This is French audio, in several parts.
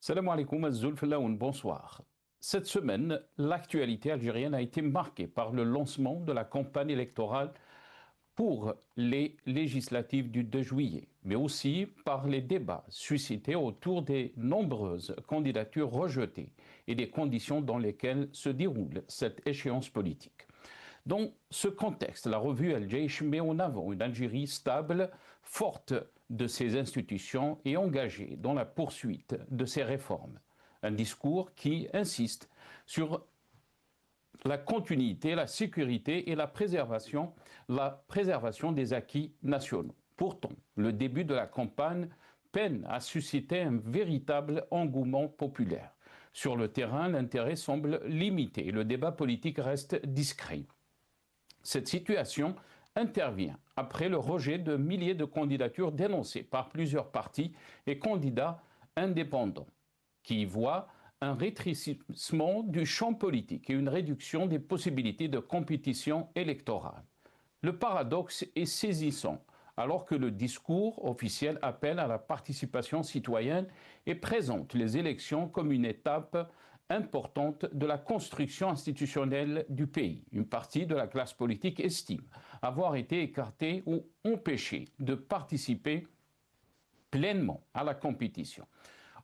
Salam alaikum Zulflaoun, bonsoir. Cette semaine, l'actualité algérienne a été marquée par le lancement de la campagne électorale pour les législatives du 2 juillet, mais aussi par les débats suscités autour des nombreuses candidatures rejetées et des conditions dans lesquelles se déroule cette échéance politique. Dans ce contexte, la revue El Jaish met en avant une Algérie stable, forte de ses institutions et engagée dans la poursuite de ses réformes. Un discours qui insiste sur la continuité, la sécurité et la préservation des acquis nationaux. Pourtant, le début de la campagne peine à susciter un véritable engouement populaire. Sur le terrain, l'intérêt semble limité et le débat politique reste discret. Cette situation intervient après le rejet de milliers de candidatures dénoncées par plusieurs partis et candidats indépendants, qui voient un rétrécissement du champ politique et une réduction des possibilités de compétition électorale. Le paradoxe est saisissant, alors que le discours officiel appelle à la participation citoyenne et présente les élections comme une étape importante de la construction institutionnelle du pays. Une partie de la classe politique estime avoir été écartée ou empêchée de participer pleinement à la compétition.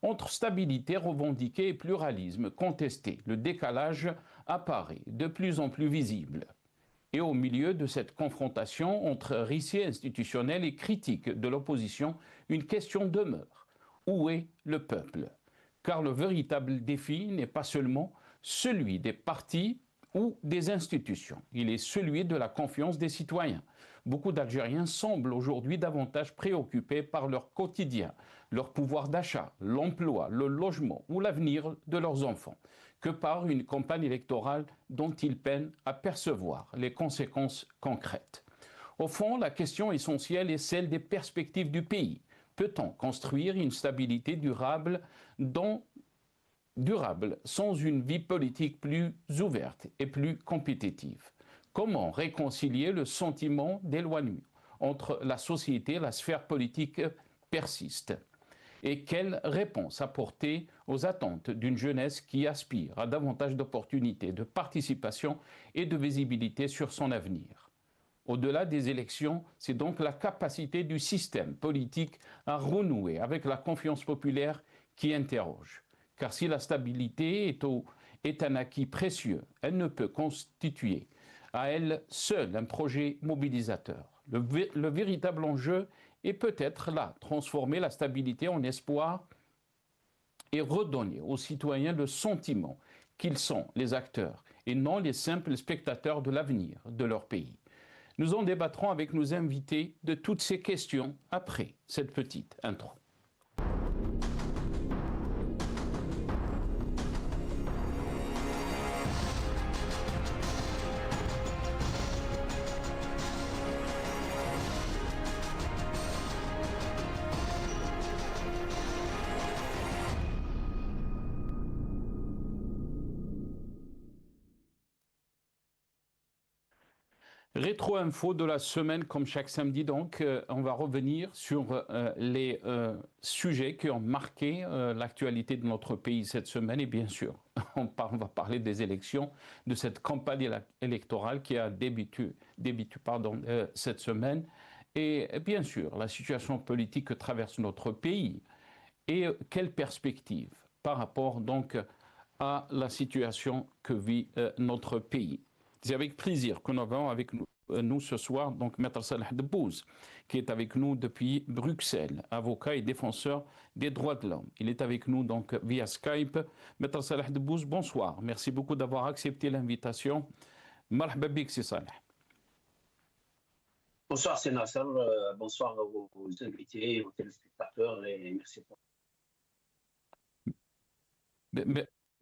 Entre stabilité revendiquée et pluralisme contesté, le décalage apparaît de plus en plus visible. Et au milieu de cette confrontation entre récit institutionnel et critique de l'opposition, une question demeure. Où est le peuple ? Car le véritable défi n'est pas seulement celui des partis ou des institutions, il est celui de la confiance des citoyens. Beaucoup d'Algériens semblent aujourd'hui davantage préoccupés par leur quotidien, leur pouvoir d'achat, l'emploi, le logement ou l'avenir de leurs enfants, que par une campagne électorale dont ils peinent à percevoir les conséquences concrètes. Au fond, la question essentielle est celle des perspectives du pays. Peut-on construire une stabilité durable sans une vie politique plus ouverte et plus compétitive? Comment réconcilier le sentiment d'éloignement entre la société et la sphère politique persiste? Et quelle réponse apporter aux attentes d'une jeunesse qui aspire à davantage d'opportunités, de participation et de visibilité sur son avenir? Au-delà des élections, c'est donc la capacité du système politique à renouer avec la confiance populaire qui interroge. Car si la stabilité est un acquis précieux, elle ne peut constituer à elle seule un projet mobilisateur. Le véritable enjeu est peut-être là, transformer la stabilité en espoir et redonner aux citoyens le sentiment qu'ils sont les acteurs et non les simples spectateurs de l'avenir de leur pays. Nous en débattrons avec nos invités de toutes ces questions après cette petite intro. Rétro-info de la semaine, comme chaque samedi, donc, on va revenir sur les sujets qui ont marqué l'actualité de notre pays cette semaine. Et bien sûr, va parler des élections, de cette campagne électorale qui a débuté cette semaine. Et bien sûr, la situation politique que traverse notre pays et quelles perspectives par rapport donc à la situation que vit notre pays. C'est avec plaisir que nous avons avec nous ce soir donc Maître Salah Debbouz, qui est avec nous depuis Bruxelles, avocat et défenseur des droits de l'homme. Il est avec nous donc via Skype. Maître Salah Debbouz, bonsoir. Merci beaucoup d'avoir accepté l'invitation. Marhaba bik, c'est Salah. Bonsoir, c'est Nasser. Bonsoir aux invités, aux téléspectateurs et merci pour.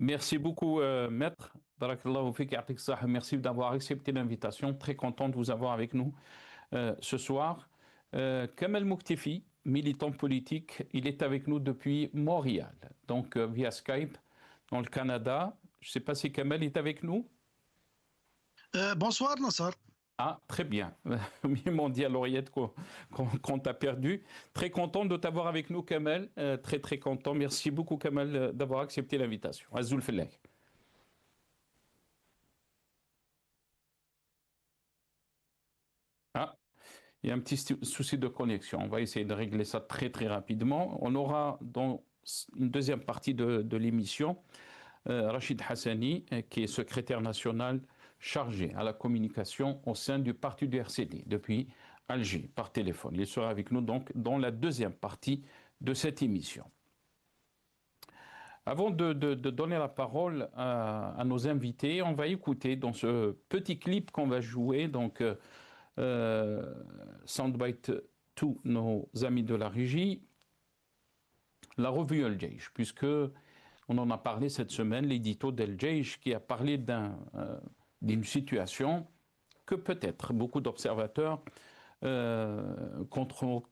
Merci beaucoup, Maître. Barakallahu fik, ya'tik sah. Merci d'avoir accepté l'invitation. Très content de vous avoir avec nous ce soir. Kamel Mouktefi, militant politique, il est avec nous depuis Montréal, donc via Skype, dans le Canada. Je ne sais pas si Kamel est avec nous. Bonsoir, Nassar. Ah, très bien. Ils m'ont dit à l'oreillette qu'on t'a perdu. Très content de t'avoir avec nous, Kamel. Très, très content. Merci beaucoup, Kamel, d'avoir accepté l'invitation. Azoul Felek. Ah, il y a un petit souci de connexion. On va essayer de régler ça très, très rapidement. On aura dans une deuxième partie de l'émission Rachid Hassani, qui est secrétaire national chargé à la communication au sein du parti du RCD depuis Alger par téléphone. Il sera avec nous donc dans la deuxième partie de cette émission. Avant de donner la parole à nos invités, on va écouter dans ce petit clip qu'on va jouer, donc Soundbite, tous nos amis de la régie, la revue El Jaish, puisque on en a parlé cette semaine, l'édito d'El Jaish qui a parlé d'une situation que peut-être beaucoup d'observateurs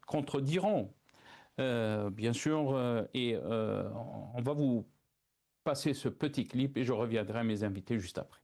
contrediront. Bien sûr, et on va vous passer ce petit clip et je reviendrai à mes invités juste après.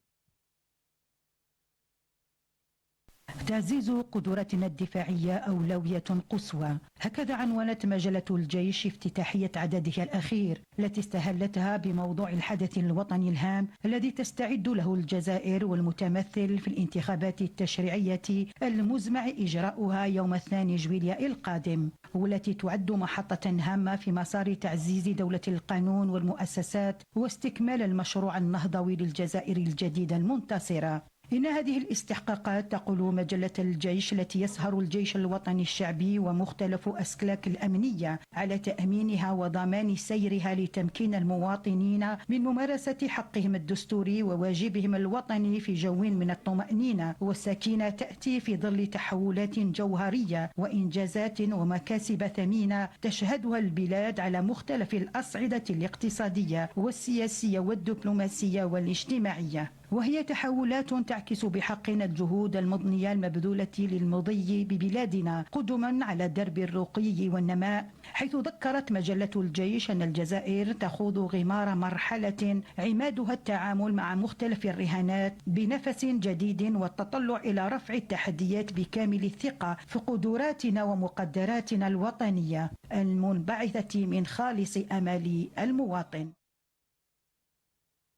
تعزيز قدراتنا الدفاعية أولوية قصوى، هكذا عنونت مجلة الجيش افتتاحية عددها الأخير التي استهلتها بموضوع الحدث الوطني الهام الذي تستعد له الجزائر والمتمثل في الانتخابات التشريعية المزمع إجراؤها يوم 2 جويلية القادم، والتي تعد محطة هامة في مسار تعزيز دولة القانون والمؤسسات واستكمال المشروع النهضوي للجزائر الجديدة المنتصرة. إن هذه الاستحقاقات، تقول مجلة الجيش، التي يسهر الجيش الوطني الشعبي ومختلف أسكلاك الأمنية على تأمينها وضمان سيرها لتمكين المواطنين من ممارسة حقهم الدستوري وواجبهم الوطني في جو من الطمأنينة والسكينة، تأتي في ظل تحولات جوهرية وإنجازات ومكاسب ثمينة تشهدها البلاد على مختلف الأصعدة الاقتصادية والسياسية والدبلوماسية والاجتماعية، وهي تحولات تعكس بحقنا الجهود المضنية المبذولة للمضي ببلادنا قدما على درب الرقي والنماء، حيث ذكرت مجلة الجيش أن الجزائر تخوض غمار مرحلة عمادها التعامل مع مختلف الرهانات بنفس جديد والتطلع إلى رفع التحديات بكامل الثقة في قدراتنا ومقدراتنا الوطنية المنبعثة من خالص أمال المواطن.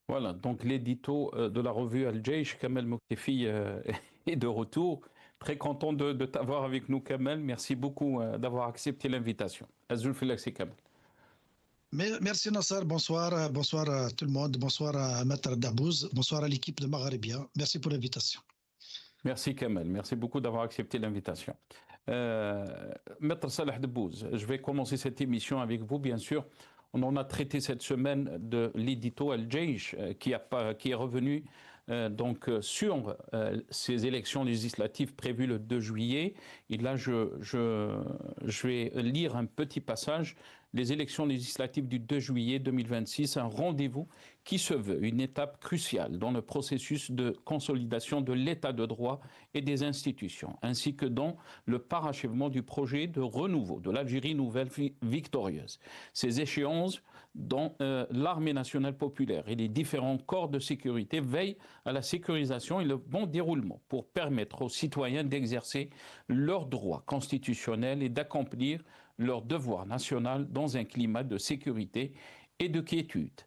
Voilà, donc l'édito de la revue Al Jaish, Kamel Moktefi est de retour. Très content de t'avoir avec nous, Kamel. Merci beaucoup d'avoir accepté l'invitation. Azoul Filaxi Kamel. Merci Nasser, bonsoir, bonsoir à tout le monde, bonsoir à Maître Dabouz, bonsoir à l'équipe de Maghrébia. Merci pour l'invitation. Merci Kamel, merci beaucoup d'avoir accepté l'invitation. Maître Salah Dabouz, je vais commencer cette émission avec vous, bien sûr. On en a traité cette semaine de l'édito Al Jaish qui est revenu donc sur ces élections législatives prévues le 2 juillet. Et là, je vais lire un petit passage. Les élections législatives du 2 juillet 2026, un rendez-vous qui se veut une étape cruciale dans le processus de consolidation de l'état de droit et des institutions, ainsi que dans le parachèvement du projet de renouveau de l'Algérie nouvelle victorieuse. Ces échéances dont l'armée nationale populaire et les différents corps de sécurité veillent à la sécurisation et le bon déroulement pour permettre aux citoyens d'exercer leurs droits constitutionnels et d'accomplir leur devoir national dans un climat de sécurité et de quiétude,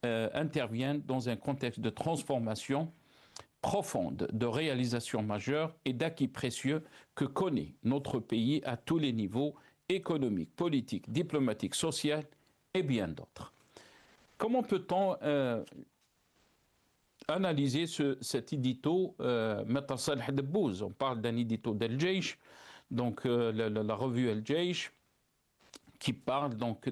interviennent dans un contexte de transformation profonde, de réalisations majeures et d'acquis précieux que connaît notre pays à tous les niveaux, économiques, politiques, diplomatiques, sociaux et bien d'autres. Comment peut-on analyser cet édito, Maître Salah Dabouz? On parle d'un édito d'El Jaish, donc la revue El Jaish, qui parle donc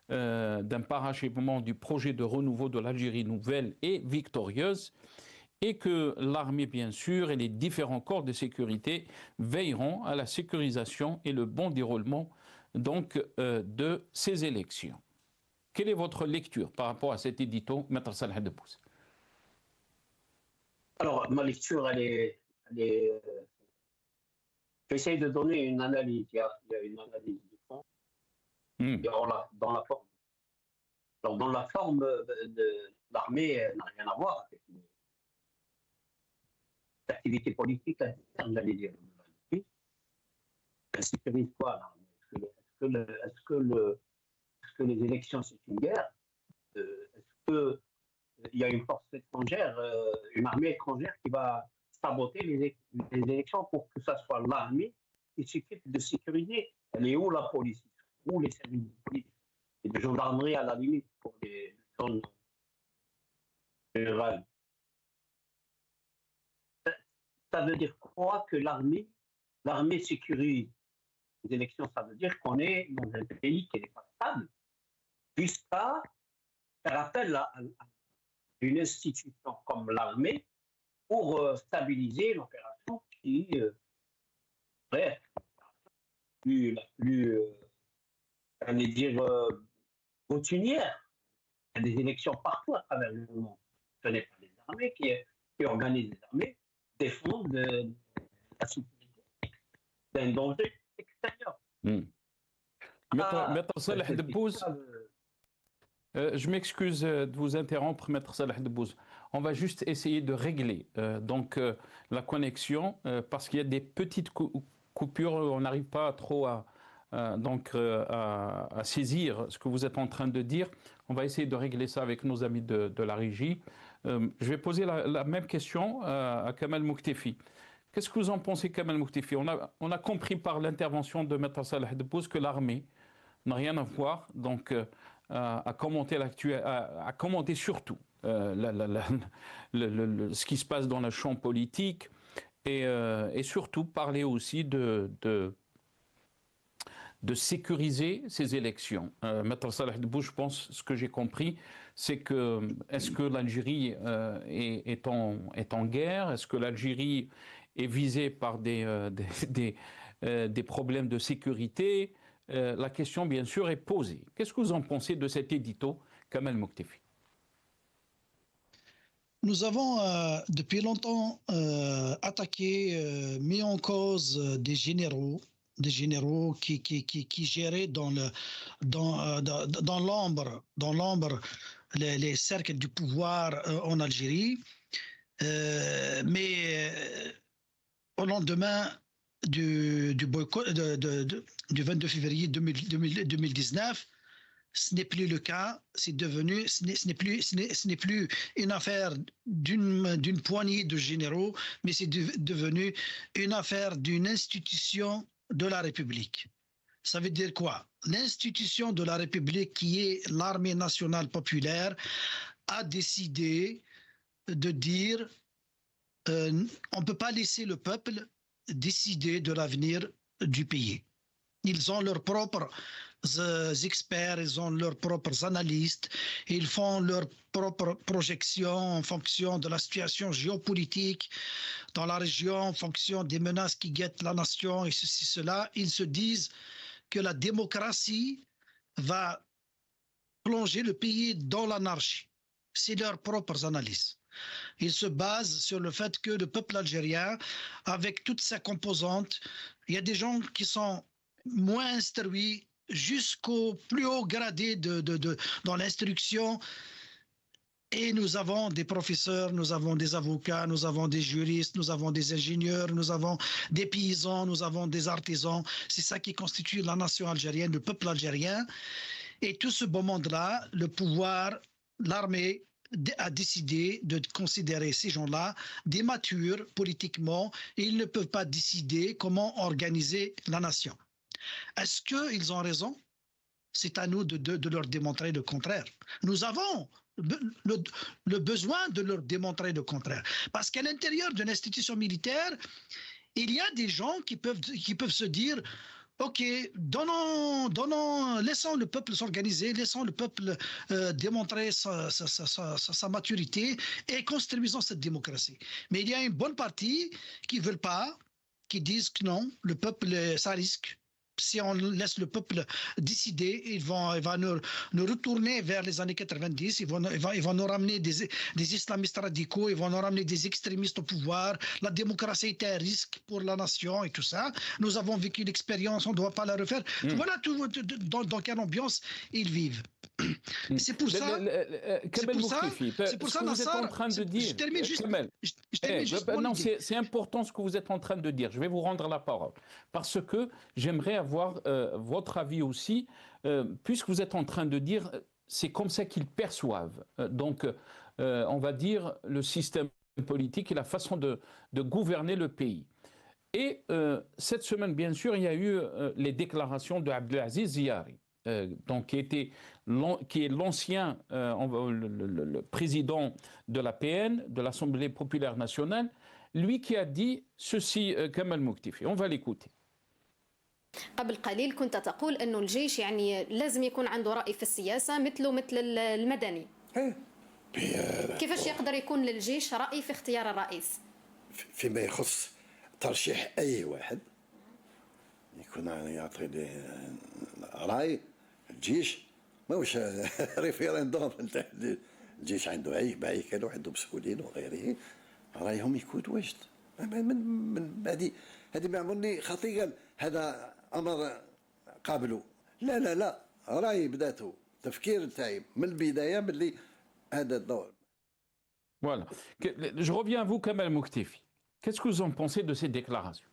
d'un parachèvement du projet de renouveau de l'Algérie nouvelle et victorieuse, et que l'armée, bien sûr, et les différents corps de sécurité veilleront à la sécurisation et le bon déroulement donc, de ces élections. Quelle est votre lecture par rapport à cet édito, Maître Salah Dabouz? Alors, ma lecture, j'essaie de donner une analyse. Il y a une analyse du fond. Dans la forme. Alors, dans la forme, l'armée n'a rien à voir avec activités politiques internes, j'allais dire. Elle sécurise quoi, l'armée? Est-ce que les élections, c'est une guerre? Est-ce qu'il y a une force étrangère, une armée étrangère qui va saboter les élections pour que ça soit l'armée qui s'occupe de sécuriser? Elle est où la police? Où les services de police et de gendarmerie à la limite pour les zones rurales? Ça veut dire quoi que l'armée sécurise les élections? Ça veut dire qu'on est dans un pays qui n'est pas stable jusqu'à faire appel à une institution comme l'armée pour stabiliser l'opération qui pourrait être la plus allez dire, routinière. Il y a des élections partout à travers le monde. Ce n'est pas les armées qui organisent les armées, défendent la sécurité d'un danger extérieur. Maître Salah Debbouz, je m'excuse de vous interrompre, Maître Salah Debbouz. On va juste essayer de régler la connexion parce qu'il y a des petites coupures, on n'arrive pas trop à saisir ce que vous êtes en train de dire. On va essayer de régler ça avec nos amis de la régie. Je vais poser la même question à Kamal Mouhtefi. Qu'est-ce que vous en pensez, Kamal Mouhtefi? On a compris par l'intervention de Maître Salah Debbouz que l'armée n'a rien à voir à commenter surtout ce qui se passe dans le champ politique et surtout parler aussi de sécuriser ces élections. Maître Salah Debbouz, je pense, ce que j'ai compris, c'est que est-ce que l'Algérie est en guerre? Est-ce que l'Algérie est visée par des problèmes de sécurité? La question, bien sûr, est posée. Qu'est-ce que vous en pensez de cet édito, Kamal Mouhtefi? Nous avons depuis longtemps attaqué, mis en cause des généraux qui géraient dans l'ombre les cercles du pouvoir en Algérie. Mais au lendemain du boycott du 22 février 2019, ce n'est plus le cas. Ce n'est plus une affaire d'une poignée de généraux, mais c'est devenu une affaire d'une institution de la République. Ça veut dire quoi? L'institution de la République, qui est l'armée nationale populaire, a décidé de dire on ne peut pas laisser le peuple décider de l'avenir du pays. Ils ont leurs propres experts, ils ont leurs propres analystes, ils font leurs propres projections en fonction de la situation géopolitique dans la région, en fonction des menaces qui guettent la nation et ceci, cela. Ils se disent que la démocratie va plonger le pays dans l'anarchie. C'est leurs propres analyses. Ils se basent sur le fait que le peuple algérien, avec toutes ses composantes, il y a des gens qui sont moins instruits jusqu'au plus haut gradé dans l'instruction. Et nous avons des professeurs, nous avons des avocats, nous avons des juristes, nous avons des ingénieurs, nous avons des paysans, nous avons des artisans. C'est ça qui constitue la nation algérienne, le peuple algérien. Et tout ce beau monde-là, le pouvoir, l'armée, a décidé de considérer ces gens-là des matures politiquement et ils ne peuvent pas décider comment organiser la nation. Est-ce qu'ils ont raison? C'est à nous de leur démontrer le contraire. Nous avons le besoin de leur démontrer le contraire. Parce qu'à l'intérieur d'une institution militaire, il y a des gens qui peuvent se dire OK, laissons le peuple s'organiser, laissons le peuple démontrer sa maturité et construisons cette démocratie. Mais il y a une bonne partie qui ne veulent pas, qui disent que non, le peuple, ça risque. Si on laisse le peuple décider, il va nous retourner vers les années 90, ils vont nous ramener des islamistes radicaux, ils vont nous ramener des extrémistes au pouvoir, la démocratie est un risque pour la nation et tout ça. Nous avons vécu l'expérience, on ne doit pas la refaire. Voilà dans quelle ambiance ils vivent. C'est pour ça. C'est pour ça, ce que vous êtes en train de dire. Je termine juste. Non, c'est important ce que vous êtes en train de dire. Je vais vous rendre la parole parce que j'aimerais avoir votre avis aussi, puisque vous êtes en train de dire, c'est comme ça qu'ils perçoivent. Donc, on va dire le système politique et la façon de gouverner le pays. Et cette semaine, bien sûr, il y a eu les déclarations de Abdelaziz Ziyari, donc qui est l'ancien le président de l'APN, de l'Assemblée populaire nationale, lui qui a dit ceci, Kamal Muktifi. On va l'écouter. قبل قليل كنت تقول أنه الجيش يعني لازم يكون عنده رأي في السياسة مثله مثل المدني. كيفاش يقدر يكون للجيش رأي في اختيار الرئيس؟ فيما يخص ترشيح أي واحد يكون يعطي رأي الجيش ماهوش ريفيرندوم نتاع الجيش عنده هيكل وعنده مسؤولين وغيره رايهم يكون واجد من هذه ما عمرني خطي قال هذا أمر قابله لا راي بداته تفكير نتاعي من البداية باللي هذا الدور. Voilà. Je reviens à vous, Kamal Muktifi. Qu'est-ce que vous en pensez de ces déclarations?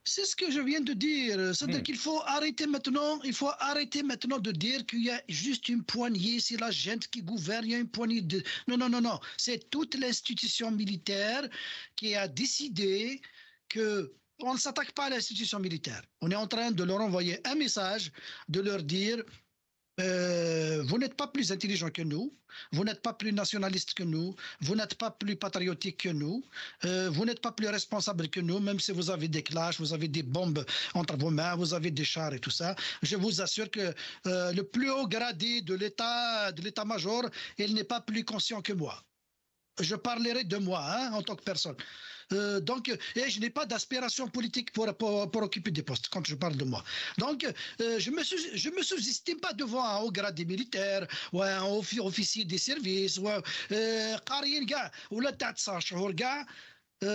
C'est ce que je viens de dire. C'est-à-dire qu'il faut arrêter maintenant. Il faut arrêter maintenant de dire qu'il y a juste une poignée, c'est la gente qui gouverne, il y a une poignée de... Non. C'est toute l'institution militaire qui a décidé que on ne s'attaque pas à l'institution militaire. On est en train de leur envoyer un message, de leur dire vous n'êtes pas plus intelligent que nous, vous n'êtes pas plus nationaliste que nous, vous n'êtes pas plus patriotique que nous, vous n'êtes pas plus responsable que nous, même si vous avez des clashs, vous avez des bombes entre vos mains, vous avez des chars et tout ça. Je vous assure que le plus haut gradé de l'état-major, il n'est pas plus conscient que moi. Je parlerai de moi en tant que personne. Donc, je n'ai pas d'aspiration politique pour occuper des postes quand je parle de moi. Donc, je me sous-estime pas devant un haut grade des militaires ou un officier des services ou قاريين كاع ولا تاع 9 شهور كاع.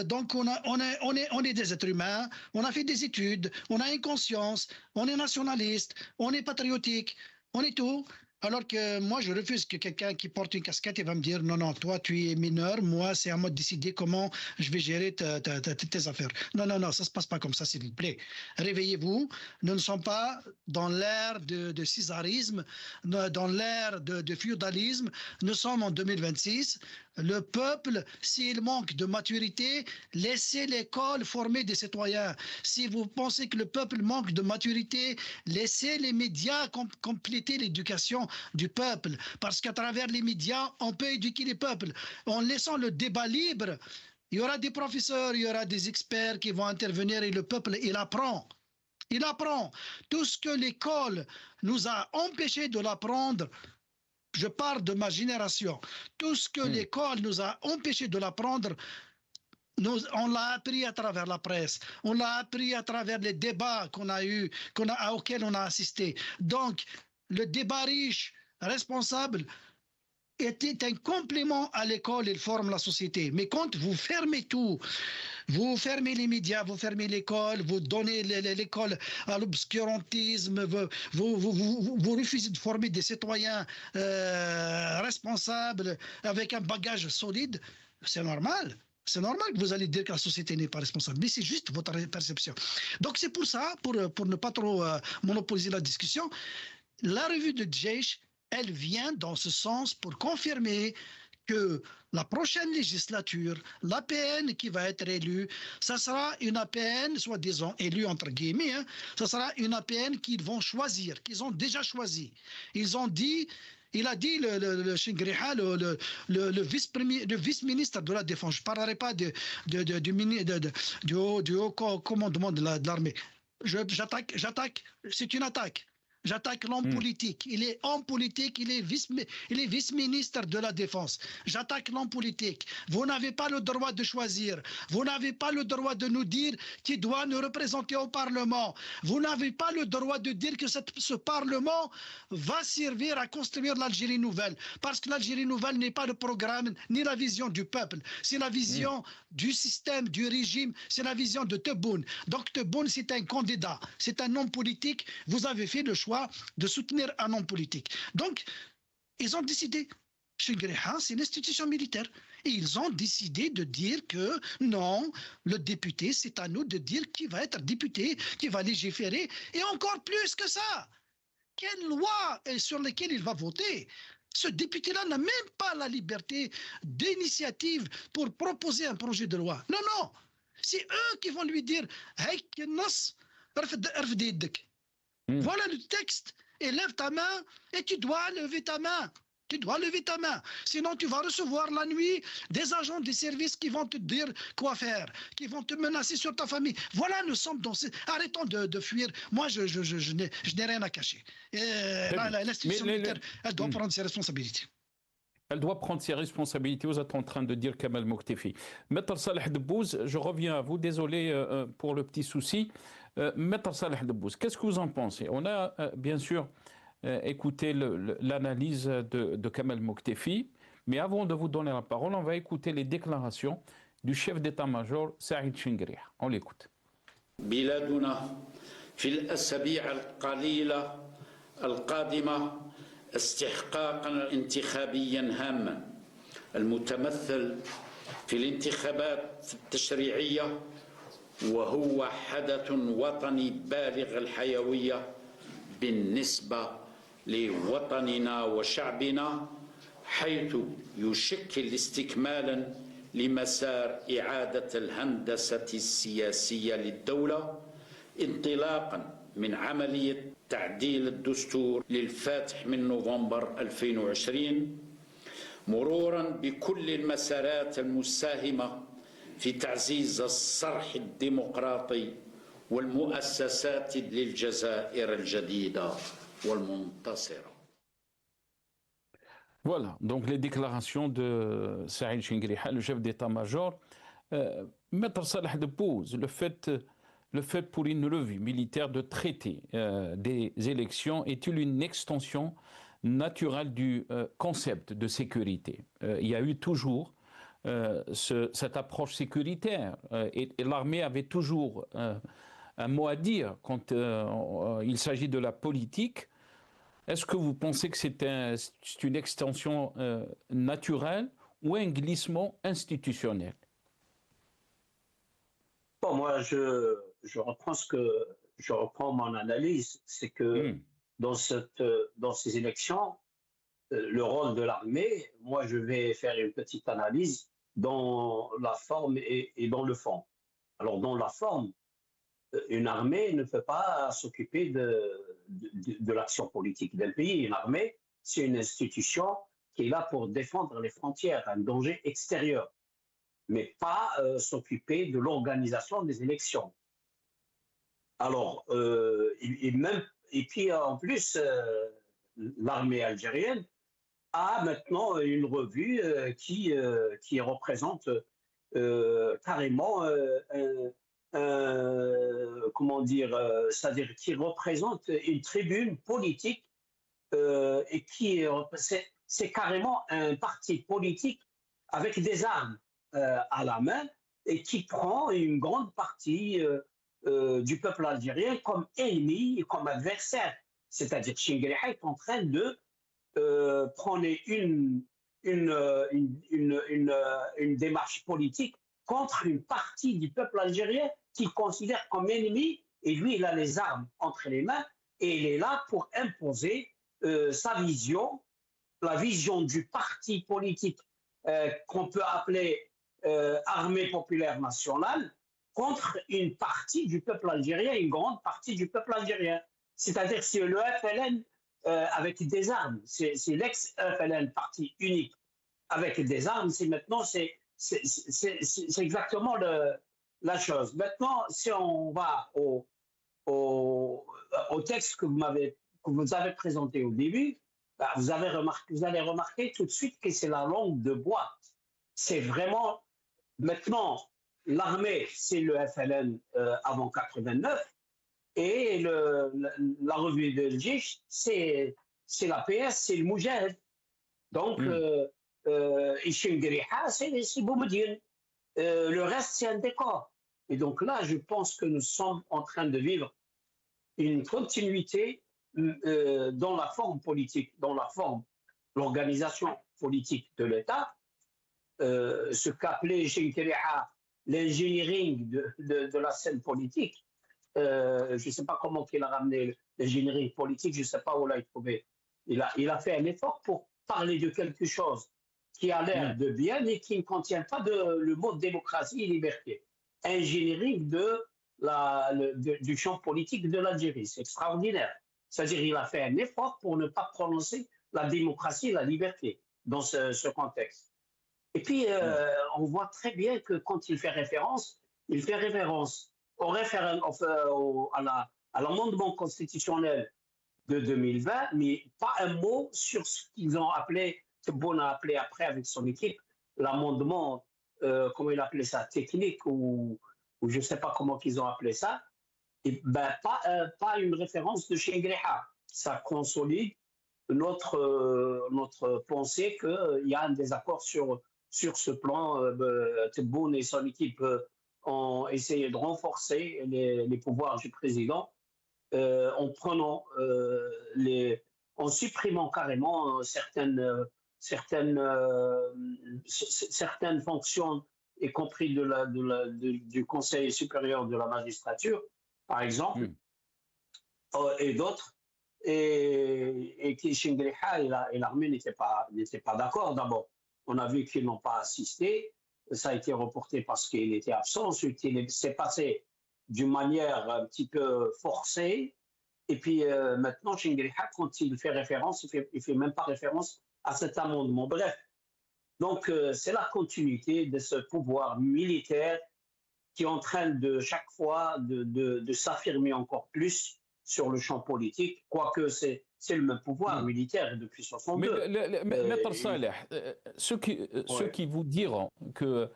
Donc, on est des êtres humains, on a fait des études, on a une conscience, on est nationaliste, on est patriotique, on est tout. Alors que moi, je refuse que quelqu'un qui porte une casquette et va me dire non, toi, tu es mineur, moi, c'est à moi de décider comment je vais gérer tes affaires. Non, ça se passe pas comme ça, s'il vous plaît. Réveillez-vous. Nous ne sommes pas dans l'ère de césarisme, dans l'ère de feudalisme. Nous sommes en 2026. Le peuple, s'il manque de maturité, laissez l'école former des citoyens. Si vous pensez que le peuple manque de maturité, laissez les médias compléter l'éducation du peuple. Parce qu'à travers les médias, on peut éduquer les peuples. En laissant le débat libre, il y aura des professeurs, il y aura des experts qui vont intervenir et le peuple, il apprend. Il apprend. Tout ce que l'école nous a empêché de l'apprendre. Je parle de ma génération. Tout ce que l'école nous a empêché de l'apprendre, on l'a appris à travers la presse. On l'a appris à travers les débats auxquels on a assisté. Donc, le débat riche, responsable, était un complément à l'école, il forme la société. Mais quand vous fermez tout, vous fermez les médias, vous fermez l'école, vous donnez l'école à l'obscurantisme, vous refusez de former des citoyens responsables avec un bagage solide, c'est normal. C'est normal que vous allez dire que la société n'est pas responsable, mais c'est juste votre perception. Donc c'est pour ça, pour ne pas trop monopoliser la discussion, la revue de Jaish, elle vient dans ce sens pour confirmer que la prochaine législature, l'APN qui va être élue, ça sera une APN, soi-disant élue entre guillemets, ça sera une APN qu'ils vont choisir, qu'ils ont déjà choisi. Ils ont dit, il a dit le Shingriha, le vice-ministre de la Défense, je ne parlerai pas du haut commandement de l'armée. J'attaque, c'est une attaque. J'attaque l'homme politique. Il est homme politique, il est vice-ministre de la Défense. J'attaque l'homme politique. Vous n'avez pas le droit de choisir. Vous n'avez pas le droit de nous dire qui doit nous représenter au Parlement. Vous n'avez pas le droit de dire que ce Parlement va servir à construire l'Algérie nouvelle. Parce que l'Algérie nouvelle n'est pas le programme ni la vision du peuple. C'est la vision du système, du régime. C'est la vision de Tebboune. Donc Tebboune, c'est un candidat. C'est un homme politique. Vous avez fait le choix fois de soutenir un homme politique. Donc, ils ont décidé. Chingriha, c'est une institution militaire. Et ils ont décidé de dire que non, le député, c'est à nous de dire qui va être député, qui va légiférer, et encore plus que ça. Quelle loi sur laquelle il va voter? Ce député-là n'a même pas la liberté d'initiative pour proposer un projet de loi. Non, non. C'est eux qui vont lui dire voilà le texte, et lève ta main, et tu dois lever ta main. Tu dois lever ta main. Sinon, tu vas recevoir la nuit des agents des services qui vont te dire quoi faire, qui vont te menacer sur ta famille. Voilà, nous sommes dans ce... Arrêtons de fuir. Moi, je n'ai rien à cacher. L'institution militaire, elle doit prendre ses responsabilités. Elle doit prendre ses responsabilités, vous êtes en train de dire Kamel Moktefi. Maître Salah Debbouz, je reviens à vous, désolé pour le petit souci. Maître Salah Debbouz, qu'est-ce que vous en pensez? On a bien sûr écouté l'analyse de Kamel Moktefi, mais avant de vous donner la parole, on va écouter les déclarations du chef d'état-major Saïd Chingriha. On l'écoute. بلادنا في الأسابيع القليلة القادمة استحقاقا انتخابيا هاما المتمثل في الانتخابات التشريعية وهو حدث وطني بالغ الحيوية بالنسبة لوطننا وشعبنا حيث يشكل استكمالا لمسار إعادة الهندسة السياسية للدولة انطلاقا من عملية تعديل الدستور للفاتح من نوفمبر 2020 مرورا بكل المسارات المساهمة في تعزيز الصرح الديمقراطي والمؤسسات للجزائر الجديدة والمنتصرة. Voilà, donc les déclarations de Saïd Chingriha, le chef d'état-major. Maître Salah Debbouz, le fait pour une revue militaire de traiter des élections est-il une extension naturelle du concept de sécurité? Il y a eu toujours cette approche sécuritaire et l'armée avait toujours un mot à dire quand il s'agit de la politique. Est-ce que vous pensez que c'est une extension naturelle ou un glissement institutionnel? Bon, moi, je reprends mon analyse, c'est que dans ces élections, le rôle de l'armée, moi, je vais faire une petite analyse dans la forme et dans le fond. Alors, dans la forme, une armée ne peut pas s'occuper de l'action politique d'un pays. Une armée, c'est une institution qui est là pour défendre les frontières, un danger extérieur, mais pas s'occuper de l'organisation des élections. Alors, et puis en plus, l'armée algérienne a maintenant une revue qui représente carrément comment dire, c'est-à-dire qui représente une tribune politique et c'est carrément un parti politique avec des armes à la main et qui prend une grande partie du peuple algérien comme ennemi et comme adversaire. C'est-à-dire Chingriha est en train de prendre une démarche politique contre une partie du peuple algérien qu'il considère comme ennemi, et lui, il a les armes entre les mains, et il est là pour imposer sa vision, la vision du parti politique qu'on peut appeler Armée populaire nationale, contre une partie du peuple algérien, une grande partie du peuple algérien. C'est-à-dire c'est le FLN avec des armes, c'est l'ex-FLN, parti unique avec des armes, c'est exactement la chose. Maintenant, si on va au texte que vous avez présenté au début, bah, vous allez remarquer tout de suite que c'est la langue de bois. C'est vraiment, maintenant, l'armée, c'est le FLN avant 89, et la revue de Djish, c'est la PS, c'est le Moujahid. Donc, Chingriha, c'est Boumediene. Le reste, c'est un décor. Et donc là, je pense que nous sommes en train de vivre une continuité dans la forme politique, dans la forme, l'organisation politique de l'État, ce qu'appelait Chinkiria l'engineering de la scène politique. Je ne sais pas comment il a ramené l'engineering politique, je ne sais pas où l'a trouvé. Il a fait un effort pour parler de quelque chose qui a l'air de bien et qui ne contient pas le mot démocratie et liberté. Engineering du champ politique de l'Algérie. C'est extraordinaire. C'est-à-dire qu'il a fait un effort pour ne pas prononcer la démocratie et la liberté dans ce contexte. Et puis, on voit très bien que quand il fait référence à l'amendement constitutionnel de 2020, mais pas un mot sur ce qu'ils ont appelé, Tebboune a appelé après avec son équipe, l'amendement, comment il appelait ça, technique ou je ne sais pas comment ils ont appelé ça, et ben, pas une référence de Chinkiria. Ça consolide notre pensée qu'il y a un désaccord sur ce plan. Tebboune et son équipe ont essayé de renforcer les pouvoirs du président en supprimant carrément certaines fonctions, y compris du Conseil supérieur de la magistrature, par exemple, et d'autres, et qui Chinkiria et l'armée n'étaient pas d'accord d'abord. On a vu qu'ils n'ont pas assisté, ça a été reporté parce qu'il était absent, ensuite il s'est passé d'une manière un petit peu forcée, et puis maintenant Chinkiria, quand il fait référence, il fait même pas référence à cet amendement. Bref, donc c'est la continuité de ce pouvoir militaire qui est en train de chaque fois de s'affirmer encore plus sur le champ politique, quoique c'est le même pouvoir militaire depuis 62. Maître Saleh, ceux qui vous diront qu'il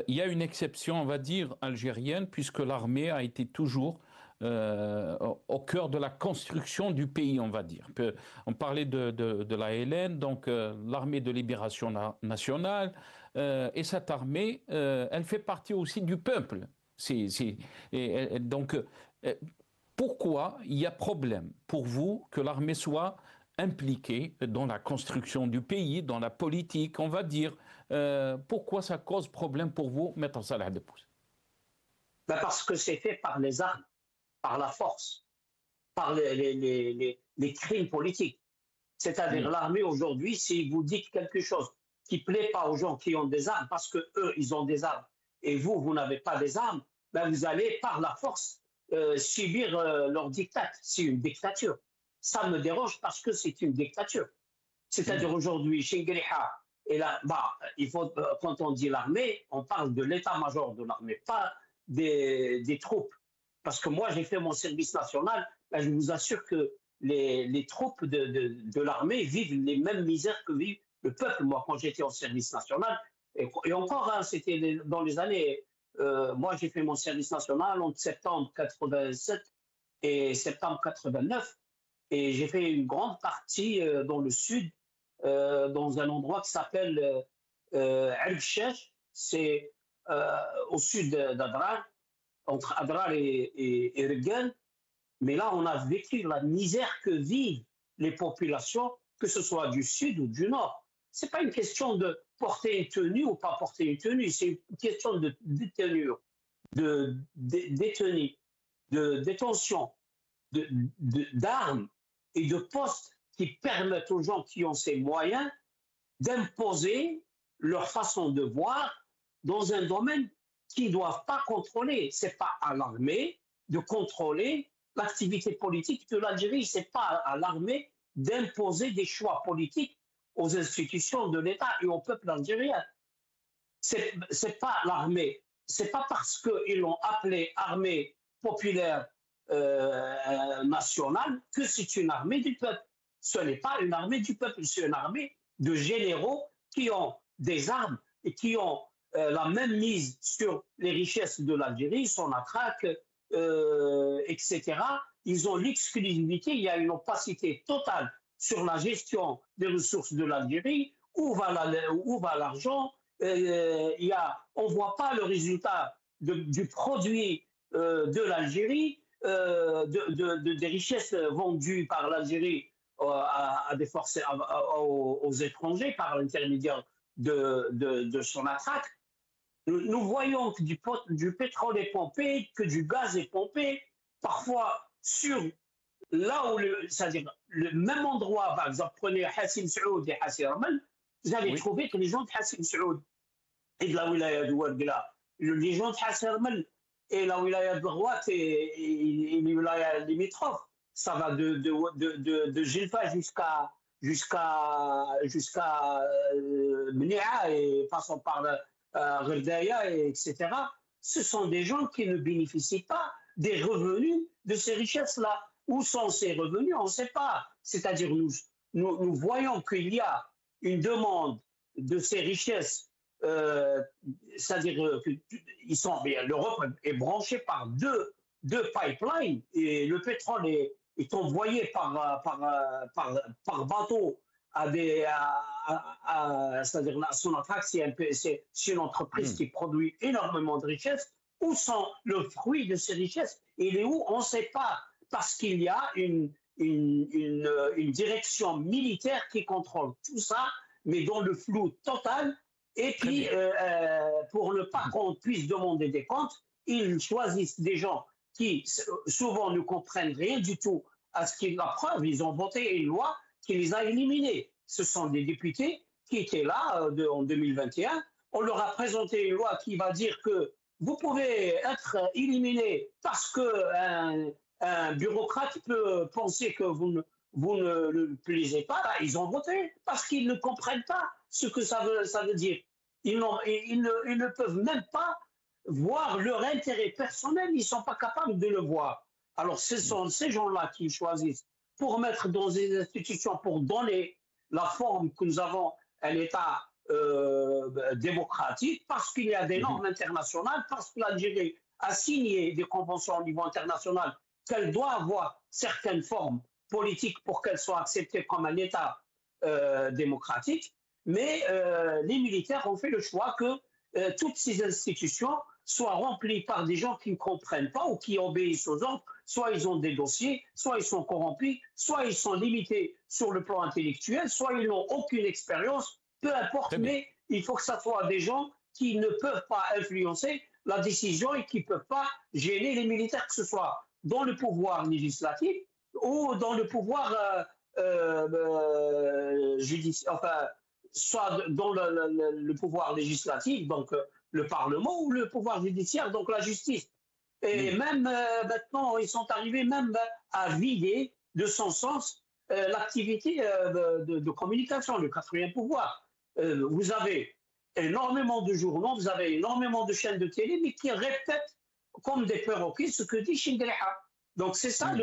y a une exception, on va dire, algérienne, puisque l'armée a été toujours au cœur de la construction du pays, on va dire. On parlait de la LN, donc l'armée de libération nationale, et cette armée, elle fait partie aussi du peuple. Donc, pourquoi il y a problème pour vous que l'armée soit impliquée dans la construction du pays, dans la politique, on va dire? Pourquoi ça cause problème pour vous, Maître Salah Debbouze? Parce que c'est fait par les armes, par la force, par les crimes politiques. C'est-à-dire l'armée aujourd'hui, si vous dites quelque chose qui ne plaît pas aux gens qui ont des armes, parce qu'eux, ils ont des armes, et vous n'avez pas des armes, ben vous allez par la force subir leur diktat. C'est une dictature. Ça me dérange parce que c'est une dictature. C'est-à-dire aujourd'hui, Chinkiria, et là, il faut, quand on dit l'armée, on parle de l'état-major de l'armée, pas des troupes. Parce que moi, j'ai fait mon service national, ben, je vous assure que les troupes de l'armée vivent les mêmes misères que vit le peuple. Moi, quand j'étais en service national, et encore, hein, c'était dans les années... moi, j'ai fait mon service national entre septembre 87 et septembre 89. Et j'ai fait une grande partie dans le sud, dans un endroit qui s'appelle El-Shesh. C'est au sud d'Adrar, entre Adrar et Regan. Mais là, on a vécu la misère que vivent les populations, que ce soit du sud ou du nord. Ce n'est pas une question de porter une tenue ou pas porter une tenue, c'est une question de détenue, de détention, d'armes et de postes qui permettent aux gens qui ont ces moyens d'imposer leur façon de voir dans un domaine qu'ils ne doivent pas contrôler. Ce n'est pas à l'armée de contrôler l'activité politique de l'Algérie, ce n'est pas à l'armée d'imposer des choix politiques aux institutions de l'État et au peuple algérien. C'est pas l'armée. C'est pas parce qu'ils l'ont appelée armée populaire nationale que c'est une armée du peuple. Ce n'est pas une armée du peuple, c'est une armée de généraux qui ont des armes et qui ont la même mise sur les richesses de l'Algérie, son attraque, etc. Ils ont l'exclusivité, il y a une opacité totale sur la gestion des ressources de l'Algérie, où va l'argent, on ne voit pas le résultat du produit de l'Algérie, des richesses vendues par l'Algérie à des forces, aux étrangers par l'intermédiaire de son attraque, nous voyons que du pétrole est pompé, que du gaz est pompé, parfois sur là où, c'est-à-dire le même endroit, par exemple, prenez Hassim Saoud et Hassi R'Mel, vous allez trouver que les gens de Hassim Saoud et de la wilaya de Ouargla, les gens de Hassi R'Mel et la wilaya de Rouat et les wilayas limitrophes, ça va de Jilfa jusqu'à Mnia et passant par Gherdaya, etc. Ce sont des gens qui ne bénéficient pas des revenus de ces richesses-là. Où sont ces revenus? On ne sait pas. C'est-à-dire nous voyons qu'il y a une demande de ces richesses, c'est-à-dire que l'Europe est branchée par deux pipelines et le pétrole est envoyé par bateau c'est-à-dire son attaque, c'est une entreprise qui produit énormément de richesses. Où sont le fruit de ces richesses? Et il est où? On ne sait pas, parce qu'il y a une direction militaire qui contrôle tout ça, mais dans le flou total. Et puis, pour ne pas qu'on puisse demander des comptes, ils choisissent des gens qui souvent ne comprennent rien du tout à ce qu'ils la preuve. Ils ont voté une loi qui les a éliminés. Ce sont des députés qui étaient là en 2021. On leur a présenté une loi qui va dire que vous pouvez être éliminé parce qu'un bureaucrate peut penser que vous ne le plaisez pas. Là, ils ont voté parce qu'ils ne comprennent pas ce que ça veut dire. Ils ne peuvent même pas voir leur intérêt personnel. Ils ne sont pas capables de le voir. Alors, ce sont ces gens-là qui choisissent pour mettre dans des institutions, pour donner la forme que nous avons un État démocratique, parce qu'il y a des normes internationales, parce que l'Algérie a signé des conventions au niveau international qu'elle doit avoir certaines formes politiques pour qu'elle soit acceptée comme un État démocratique. Mais les militaires ont fait le choix que toutes ces institutions soient remplies par des gens qui ne comprennent pas ou qui obéissent aux ordres. Soit ils ont des dossiers, soit ils sont corrompus, soit ils sont limités sur le plan intellectuel, soit ils n'ont aucune expérience, peu importe, mais il faut que ce soit des gens qui ne peuvent pas influencer la décision et qui ne peuvent pas gêner les militaires, que ce soit dans le pouvoir législatif ou dans le pouvoir judiciaire, enfin, soit dans le pouvoir législatif, donc le Parlement, ou le pouvoir judiciaire, donc la justice. Et même maintenant, ils sont arrivés même à vider de son sens l'activité de communication, le quatrième pouvoir. Vous avez énormément de journaux, vous avez énormément de chaînes de télé, mais qui répètent comme des perroquets ce que dit Chindreha. Donc c'est ça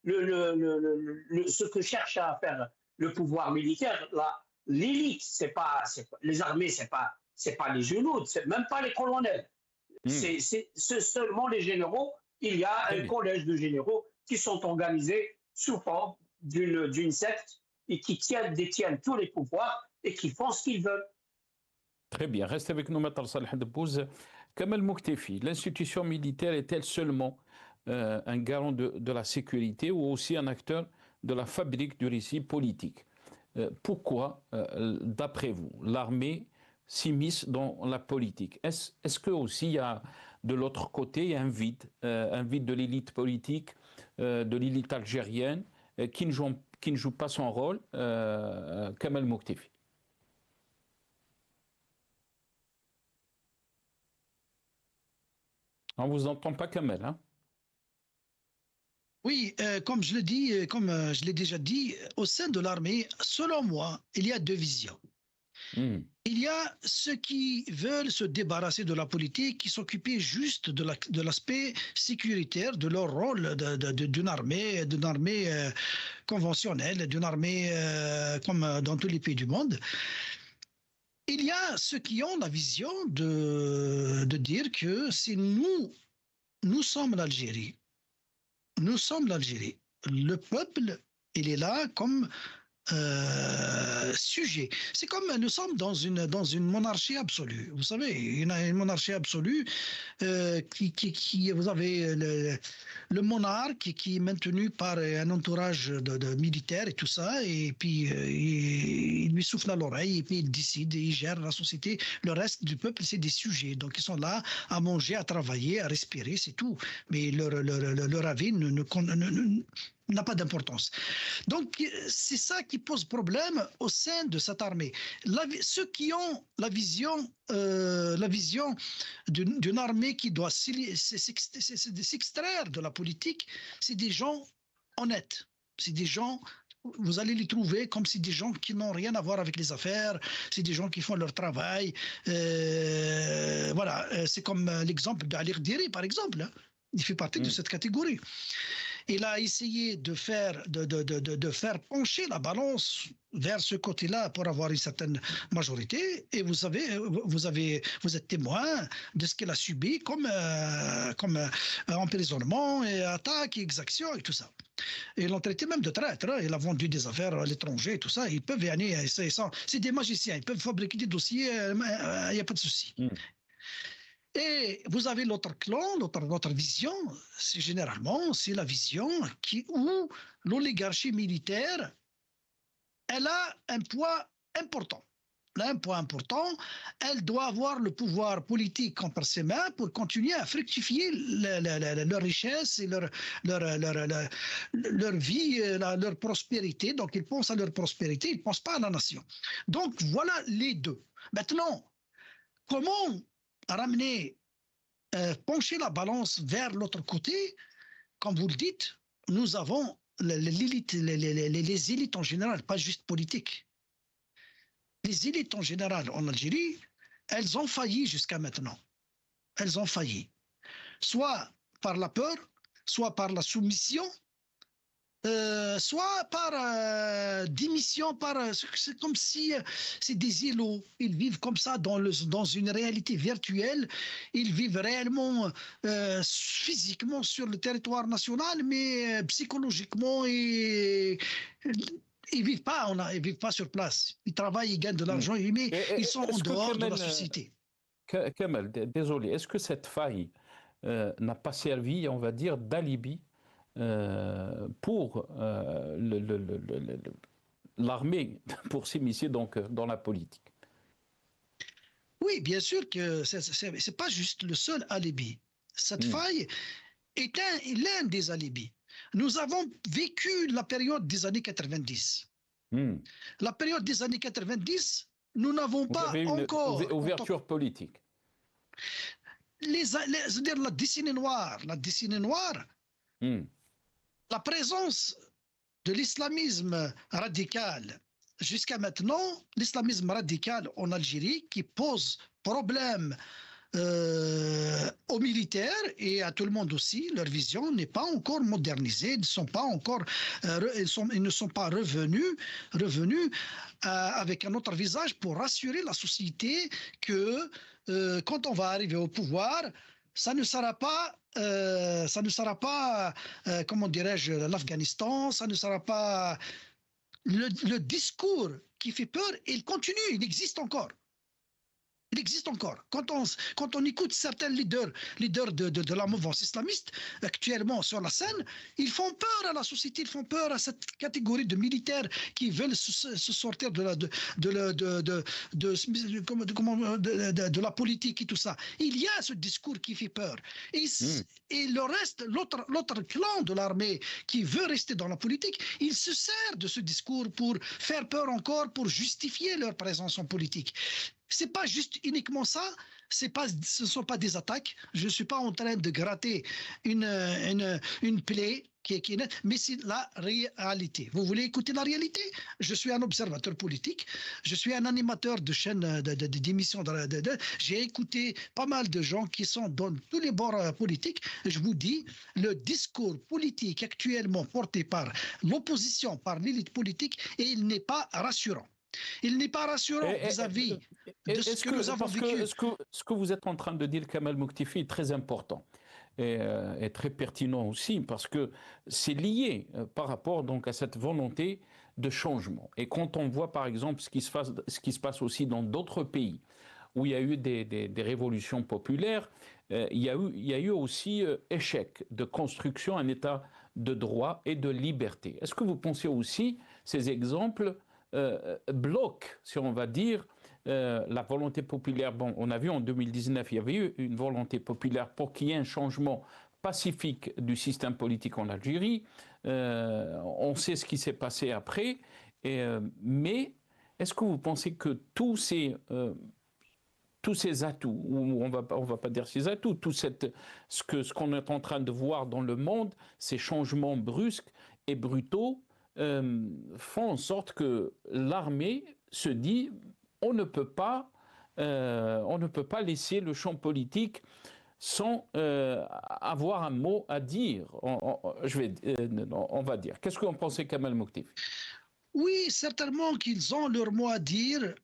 ce que cherche à faire le pouvoir militaire. L'élite, les armées, c'est pas les généraux, c'est même pas les colonels. C'est seulement les généraux. Il y a un collège de généraux qui sont organisés sous forme d'une secte et qui détiennent tous les pouvoirs et qui font ce qu'ils veulent. Très bien. Reste avec nous, Maître Saleh Debbouz. Kamel Mouktefi, l'institution militaire est-elle seulement un garant de la sécurité ou aussi un acteur de la fabrique du récit politique? Pourquoi, d'après vous, l'armée s'immisce dans la politique? Est-ce que aussi il y a de l'autre côté un vide de l'élite politique, de l'élite algérienne qui ne joue pas son rôle? Kamel Mouktefi. On ne vous entend pas, Kamel, hein? Oui, comme je l'ai déjà dit, au sein de l'armée, selon moi, il y a deux visions. Il y a ceux qui veulent se débarrasser de la politique, qui s'occupaient juste de l'aspect sécuritaire, de leur rôle d'une armée conventionnelle, d'une armée comme dans tous les pays du monde. Il y a ceux qui ont la vision de dire que si nous sommes l'Algérie. Nous sommes l'Algérie. Le peuple, il est là comme sujet. C'est comme nous sommes dans une monarchie absolue. Vous savez, il y a une monarchie absolue vous avez le monarque qui est maintenu par un entourage de militaires et tout ça, et puis il lui souffle à l'oreille, et puis il décide, il gère la société. Le reste du peuple, c'est des sujets. Donc ils sont là à manger, à travailler, à respirer, c'est tout. Mais leur avis n'a pas d'importance. Donc, c'est ça qui pose problème au sein de cette armée. Ceux qui ont la vision d'une armée qui doit s'extraire de la politique, c'est des gens honnêtes. C'est des gens, vous allez les trouver comme c'est des gens qui n'ont rien à voir avec les affaires, c'est des gens qui font leur travail. Voilà, c'est comme l'exemple d'Ali Rdiri, par exemple. Il fait partie de cette catégorie. Il a essayé de faire pencher la balance vers ce côté-là pour avoir une certaine majorité. Et vous êtes témoin de ce qu'il a subi comme emprisonnement et attaques et exactions et tout ça. Et ils l'ont traité même de traître. Il a vendu des affaires à l'étranger et tout ça. Ils peuvent gagner. C'est des magiciens. Ils peuvent fabriquer des dossiers. Il n'y a pas de souci. Et vous avez l'autre clan, l'autre vision, c'est la vision où l'oligarchie militaire, elle a un poids important. Elle a un poids important, elle doit avoir le pouvoir politique entre ses mains pour continuer à fructifier leur richesse et leur vie, leur prospérité. Donc ils pensent à leur prospérité, ils ne pensent pas à la nation. Donc voilà les deux. Maintenant, comment ramener, pencher la balance vers l'autre côté, comme vous le dites, nous avons l'élite, les élites en général, pas juste politiques. Les élites en général en Algérie, elles ont failli jusqu'à maintenant. Elles ont failli. Soit par la peur, soit par la soumission, soit par démission, c'est comme si c'est des îlots. Ils vivent comme ça dans une réalité virtuelle. Ils vivent réellement, physiquement sur le territoire national, mais psychologiquement ils vivent pas sur place. Ils travaillent, ils gagnent de l'argent, mais ils sont en dehors de la société. Kamel, désolé, est-ce que cette faille n'a pas servi, on va dire, d'alibi pour l'armée pour s'immiscer donc dans la politique? Oui, bien sûr que c'est pas juste le seul alibi. Cette faille est l'un des alibis. Nous avons vécu la période des années 90. La période des années 90, nous n'avons pas encore une ouverture politique. C'est-à-dire la décennie noire. La présence de l'islamisme radical jusqu'à maintenant, l'islamisme radical en Algérie qui pose problème aux militaires et à tout le monde aussi, leur vision n'est pas encore modernisée, ils ne sont pas revenus avec un autre visage pour rassurer la société que quand on va arriver au pouvoir, ça ne sera pas, comment dirais-je, l'Afghanistan, ça ne sera pas le discours qui fait peur, il continue, il existe encore. Il existe encore. Quand on écoute certains leaders de la mouvance islamiste actuellement sur la scène, ils font peur à la société, ils font peur à cette catégorie de militaires qui veulent se sortir de la politique et tout ça. Il y a ce discours qui fait peur. Et le reste, l'autre clan de l'armée qui veut rester dans la politique, il se sert de ce discours pour faire peur encore, pour justifier leur présence en politique. C'est pas juste uniquement ça, ce ne sont pas des attaques. Je ne suis pas en train de gratter une plaie qui est nette, mais c'est la réalité. Vous voulez écouter la réalité? Je suis un observateur politique, je suis un animateur de chaîne d'émissions. J'ai écouté pas mal de gens qui sont dans tous les bords politiques. Je vous dis, le discours politique actuellement porté par l'opposition, par l'élite politique, et il n'est pas rassurant. Il n'est pas rassurant vis-à-vis de ce que nous avons vécu. Ce que vous êtes en train de dire, Kamel Mouktifi, est très important et très pertinent aussi, parce que c'est lié par rapport donc à cette volonté de changement. Et quand on voit par exemple ce qui se passe aussi dans d'autres pays, où il y a eu des révolutions populaires, il y a eu aussi échec de construction un État de droit et de liberté. Est-ce que vous pensez aussi ces exemples bloquent, si on va dire, la volonté populaire? Bon, on a vu en 2019, il y avait eu une volonté populaire pour qu'il y ait un changement pacifique du système politique en Algérie. On sait ce qui s'est passé après. Mais est-ce que vous pensez que tous ces atouts, ou on va pas dire ces atouts, ce qu'on est en train de voir dans le monde, ces changements brusques et brutaux, font en sorte que l'armée se dit on ne peut pas laisser le champ politique sans avoir un mot à dire, on va dire. Qu'est-ce que vous pensez, Kamal Mouktif? Oui, certainement qu'ils ont leur mot à dire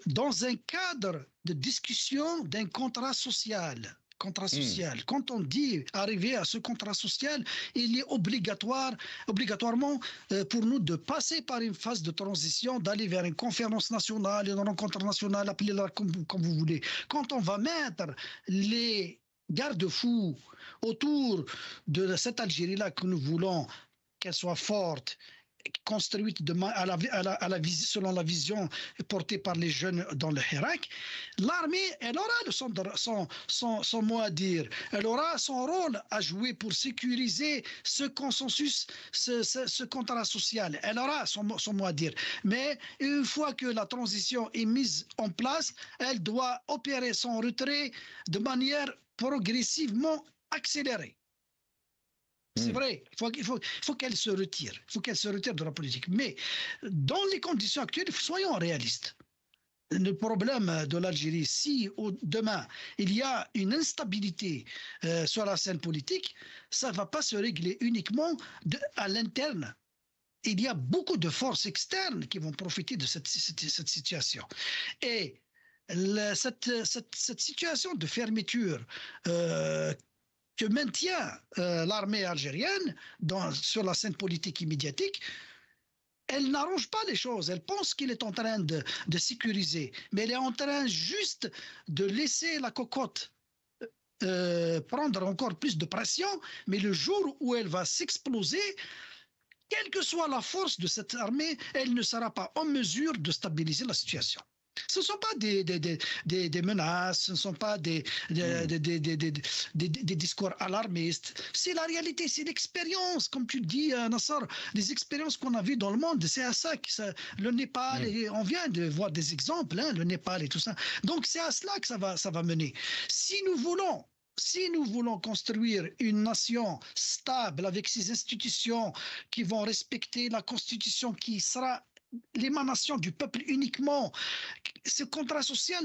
dans un cadre de discussion d'un contrat social. Quand on dit arriver à ce contrat social, il est obligatoirement pour nous de passer par une phase de transition, d'aller vers une conférence nationale, une rencontre nationale, appelez-la comme vous voulez. Quand on va mettre les garde-fous autour de cette Algérie-là que nous voulons, qu'elle soit forte, construite selon la vision portée par les jeunes dans le Hirak, l'armée, elle aura son mot à dire, elle aura son rôle à jouer pour sécuriser ce consensus, ce contrat social, elle aura son mot à dire. Mais une fois que la transition est mise en place, elle doit opérer son retrait de manière progressivement accélérée. C'est vrai, il faut qu'elle se retire. Il faut qu'elle se retire de la politique. Mais dans les conditions actuelles, soyons réalistes. Le problème de l'Algérie, si demain il y a une instabilité sur la scène politique, ça ne va pas se régler uniquement à l'interne. Il y a beaucoup de forces externes qui vont profiter de cette situation. Et cette situation de fermeture que maintient l'armée algérienne sur la scène politique et médiatique, elle n'arrange pas les choses. Elle pense qu'il est en train de sécuriser, mais elle est en train juste de laisser la cocotte prendre encore plus de pression, mais le jour où elle va s'exploser, quelle que soit la force de cette armée, elle ne sera pas en mesure de stabiliser la situation. Ce ne sont pas des menaces, ce ne sont pas des discours alarmistes. C'est la réalité, c'est l'expérience, comme tu dis, Nassar, les expériences qu'on a vues dans le monde. C'est à ça que le Népal, on vient de voir des exemples, hein, le Népal et tout ça. Donc c'est à cela que ça va mener. Si nous voulons construire une nation stable avec ses institutions qui vont respecter la Constitution, qui sera l'émanation du peuple uniquement, ce contrat social,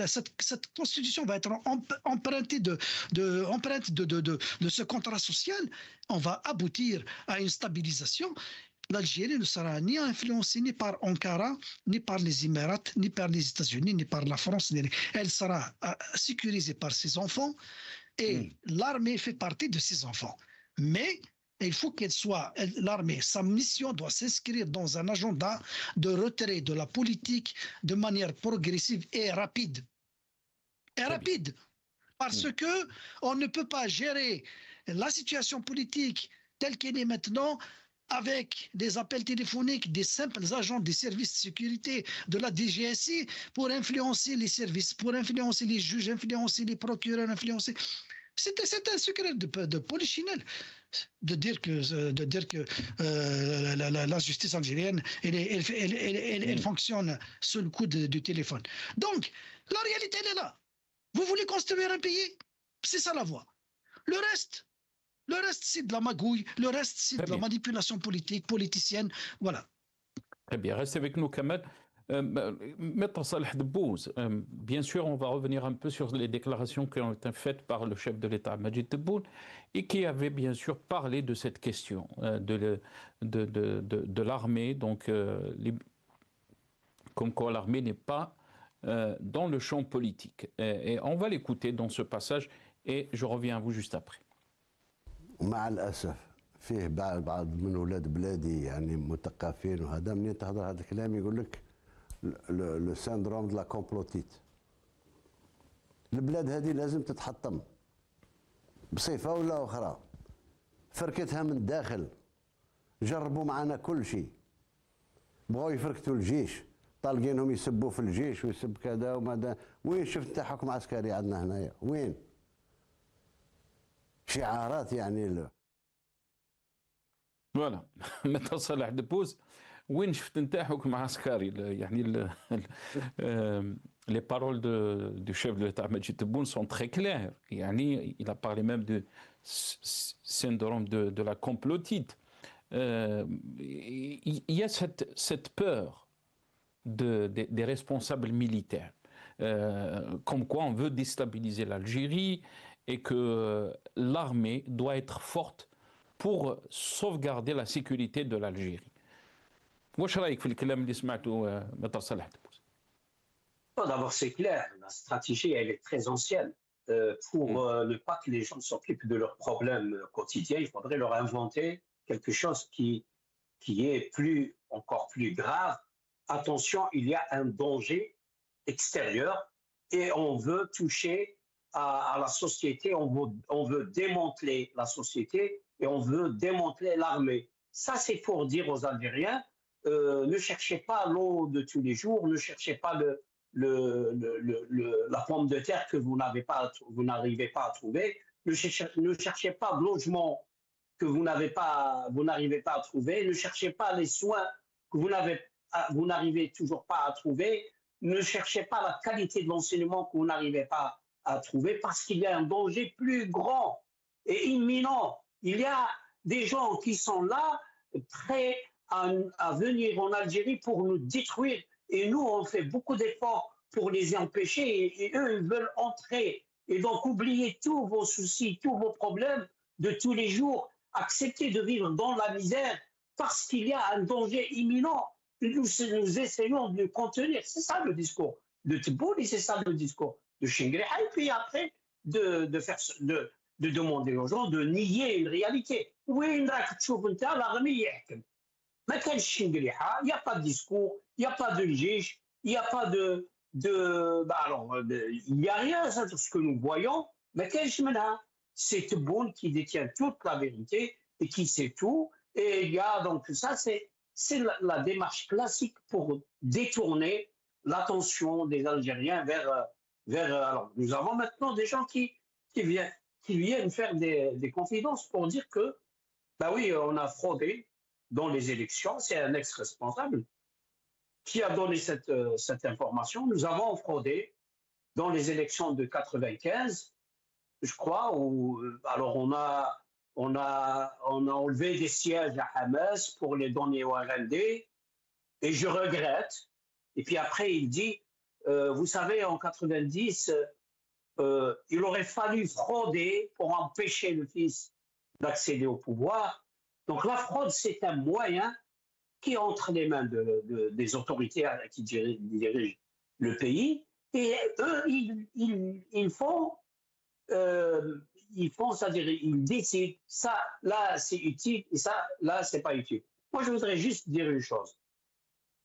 cette constitution va être empruntée de ce contrat social, on va aboutir à une stabilisation. L'Algérie ne sera ni influencée ni par Ankara, ni par les Émirats, ni par les États-Unis, ni par la France. Elle sera sécurisée par ses enfants et l'armée fait partie de ses enfants. Mais il faut l'armée, sa mission doit s'inscrire dans un agenda de retrait de la politique de manière progressive et rapide. Parce que on ne peut pas gérer la situation politique telle qu'elle est maintenant avec des appels téléphoniques des simples agents des services de sécurité de la DGSI pour influencer les services, pour influencer les juges, influencer les procureurs, influencer... C'est un secret de polichinelle de dire que la justice algérienne, elle fonctionne sous le coup du téléphone. Donc, la réalité, elle est là. Vous voulez construire un pays? C'est ça la voie. Le reste, c'est de la magouille. Le reste, c'est de la manipulation politicienne. Voilà. Très bien. Restez avec nous, Kamal. Maître Salah Debbouz, bien sûr, on va revenir un peu sur les déclarations qui ont été faites par le chef de l'État, Majid Tebboune, et qui avait bien sûr parlé de cette question de l'armée, donc comme quoi l'armée n'est pas dans le champ politique. Et on va l'écouter dans ce passage, et je reviens à vous juste après. ومع الأسف فيه بعض من ولاد بلادي يعني مثقفين وهذا منين تهضر هذا الكلام يقول لك لو سيندروم دو لا كومبلوتيت. البلاد هذه لازم تتحطم بصفه ولا اخرى، فركتها من الداخل. جربوا معنا كل شيء، بغاو يفركتوا الجيش، طالقينهم يسبوا في الجيش ويسب كذا وماذا. وين شفت انت حكم عسكري عندنا هنايا؟ وين؟ شعارات يعني. فوالا متى صالح دبوز وين شفت انت حكم عسكري؟ يعني les paroles du chef de l'État Majid Tebboune sont très claires. Yani, il a parlé même du syndrome de la complotite. Il y a cette peur des responsables militaires, comme quoi on veut déstabiliser l'Algérie et que l'armée doit être forte pour sauvegarder la sécurité de l'Algérie. واش رايك في الكلام اللي سمعته مطر صالح دبوز؟ D'abord, c'est clair, la stratégie, elle est très ancienne. Pour ne pas que les gens s'occupent de leurs problèmes quotidiens, il faudrait leur inventer quelque chose qui est encore plus grave. Attention, il y a un danger extérieur et on veut toucher à la société, on veut démanteler la société et on veut démanteler l'armée. Ça, c'est pour dire aux Algériens, ne cherchez pas l'eau de tous les jours, ne cherchez pas la pomme de terre que vous n'arrivez pas à trouver. Ne cherchez pas de logement que vous n'arrivez pas à trouver. Ne cherchez pas les soins que vous n'arrivez toujours pas à trouver. Ne cherchez pas la qualité de l'enseignement que vous n'arrivez pas à trouver parce qu'il y a un danger plus grand et imminent. Il y a des gens qui sont là, prêts à venir en Algérie pour nous détruire. Et nous, on fait beaucoup d'efforts pour les empêcher et eux, ils veulent entrer. Et donc, oubliez tous vos soucis, tous vos problèmes de tous les jours. Acceptez de vivre dans la misère parce qu'il y a un danger imminent. Nous essayons de le contenir. C'est ça le discours de Tebboune et c'est ça le discours de Chingriha. Et puis après, de demander aux gens de nier une réalité. Oui, l'armée يحكم. ما كانش شنقريحه, il n'y a pas de discours, il n'y a pas de juge, il n'y a pas il n'y a rien, ça, sur ce que nous voyons, mais c'est Tebboune qui détient toute la vérité et qui sait tout. Et il y a donc ça, c'est la démarche classique pour détourner l'attention des Algériens vers alors, nous avons maintenant des gens qui viennent faire des confidences pour dire que, bah oui, on a fraudé dans les élections, c'est un ex-responsable qui a donné cette information. Nous avons fraudé dans les élections de 95, je crois, où alors on a enlevé des sièges à Hamas pour les donner au RND, et je regrette. Et puis après, il dit, vous savez, en 90, il aurait fallu frauder pour empêcher le fils d'accéder au pouvoir. Donc la fraude, c'est un moyen qui est entre les mains des autorités qui dirigent le pays. Et eux, ils font, c'est-à-dire ils décident, ça, là, c'est utile, et ça, là, c'est pas utile. Moi, je voudrais juste dire une chose.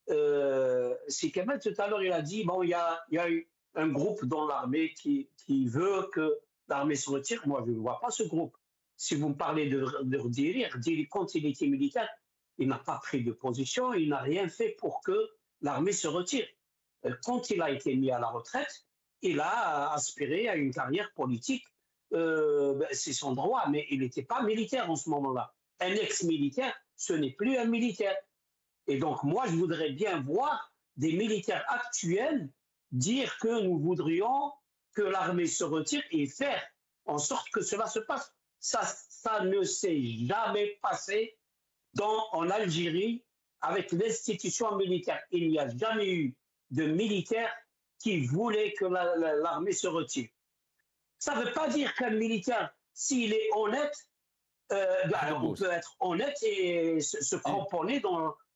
C'est Kemal, tout à l'heure, il a dit, bon, il y a eu un groupe dans l'armée qui veut que l'armée se retire. Moi, je ne vois pas ce groupe. Si vous me parlez de Rdirir, quand il était militaire, il n'a pas pris de position, il n'a rien fait pour que l'armée se retire. Quand il a été mis à la retraite, il a aspiré à une carrière politique. C'est son droit, mais il n'était pas militaire en ce moment-là. Un ex-militaire, ce n'est plus un militaire. Et donc, moi, je voudrais bien voir des militaires actuels dire que nous voudrions que l'armée se retire et faire en sorte que cela se passe. Ça ne s'est jamais passé en Algérie avec l'institution militaire. Il n'y a jamais eu de militaire qui voulait que l'armée se retire. Ça ne veut pas dire qu'un militaire, s'il est honnête, on peut être honnête et se cramponner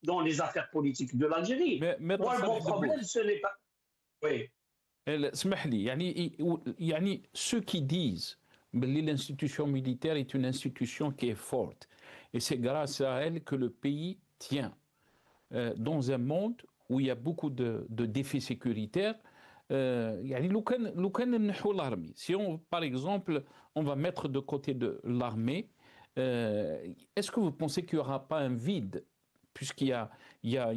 dans les affaires politiques de l'Algérie. Moi, mon problème, ce n'est pas... Oui. اسمح لي يعني ceux qui disent l'institution militaire est une institution qui est forte. Et c'est grâce à elle que le pays tient. Dans un monde où il y a beaucoup de défis sécuritaires, l'armée. Si on, par exemple, on va mettre de côté de l'armée, est-ce que vous pensez qu'il n'y aura pas un vide, puisqu'il y a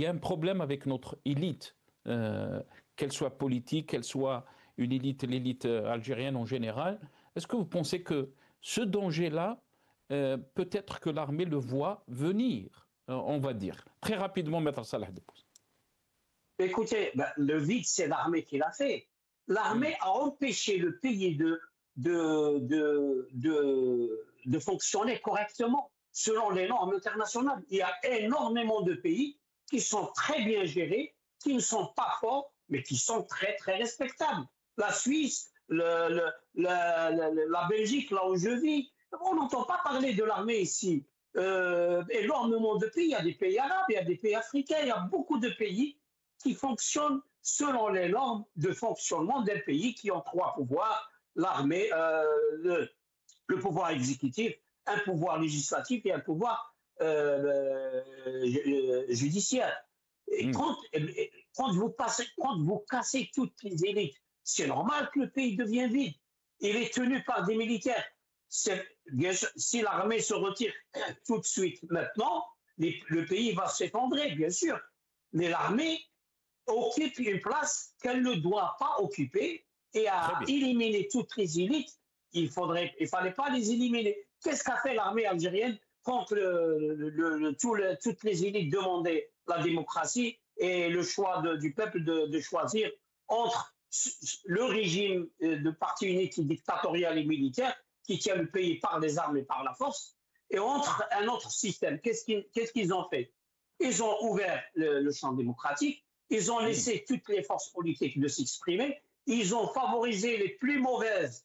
un problème avec notre élite, qu'elle soit politique, qu'elle soit une élite, l'élite algérienne en général. Est-ce que vous pensez que ce danger-là, peut-être que l'armée le voit venir, on va dire. Très rapidement, Maître Salah Debbouze. Écoutez, le vide, c'est l'armée qui l'a fait. L'armée a empêché le pays de fonctionner correctement selon les normes internationales. Il y a énormément de pays qui sont très bien gérés, qui ne sont pas forts, mais qui sont très, très respectables. La Suisse, la Belgique, là où je vis, on n'entend pas parler de l'armée ici. Énormément de pays, il y a des pays arabes, il y a des pays africains, il y a beaucoup de pays qui fonctionnent selon les normes de fonctionnement d'un pays qui ont trois pouvoirs, l'armée, le pouvoir exécutif, un pouvoir législatif et un pouvoir judiciaire. Et quand vous cassez toutes les élites, c'est normal que le pays devienne vide. Il est tenu par des militaires. Bien sûr, si l'armée se retire tout de suite maintenant, le pays va s'effondrer, bien sûr. Mais l'armée occupe une place qu'elle ne doit pas occuper et à éliminer toutes les élites, il fallait pas les éliminer. Qu'est-ce qu'a fait l'armée algérienne quand toutes les élites demandaient la démocratie et le choix du peuple de choisir entre le régime de parti unique dictatorial et militaire qui tient le pays par les armes et par la force, et entre un autre système. Qu'est-ce qu'ils ont fait? Ils ont ouvert le champ démocratique, ils ont laissé toutes les forces politiques de s'exprimer, ils ont favorisé les plus mauvaises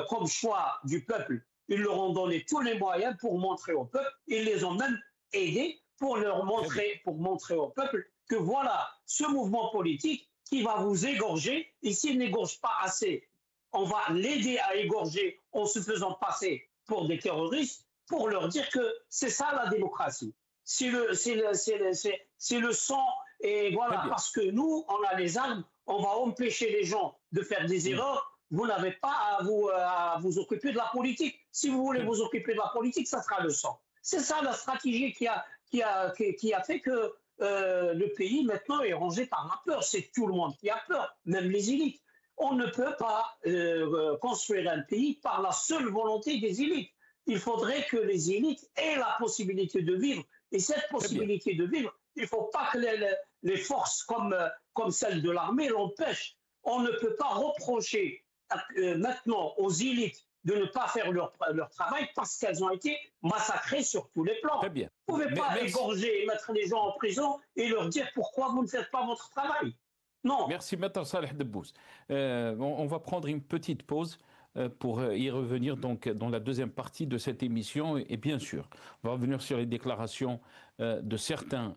comme choix du peuple, ils leur ont donné tous les moyens pour montrer au peuple, ils les ont même aidés pour montrer au peuple que voilà, ce mouvement politique qui va vous égorger, et s'il n'égorge pas assez, on va l'aider à égorger en se faisant passer pour des terroristes, pour leur dire que c'est ça la démocratie. C'est le sang, et voilà, parce que nous, on a les armes, on va empêcher les gens de faire des erreurs, vous n'avez pas à vous occuper de la politique. Si vous voulez vous occuper de la politique, ça sera le sang. C'est ça la stratégie qui a fait que le pays maintenant est rongé par la peur. C'est tout le monde qui a peur, même les élites. On ne peut pas construire un pays par la seule volonté des élites. Il faudrait que les élites aient la possibilité de vivre. Et cette possibilité de vivre, il ne faut pas que les forces comme celle de l'armée l'empêchent. On ne peut pas reprocher maintenant aux élites de ne pas faire leur travail parce qu'elles ont été massacrées sur tous les plans. Vous ne pouvez pas égorger et mettre les gens en prison et leur dire pourquoi vous ne faites pas votre travail. Non. Merci, Maître Salah Debbouze. On va prendre une petite pause pour y revenir donc dans la deuxième partie de cette émission. Et bien sûr, on va revenir sur les déclarations de certains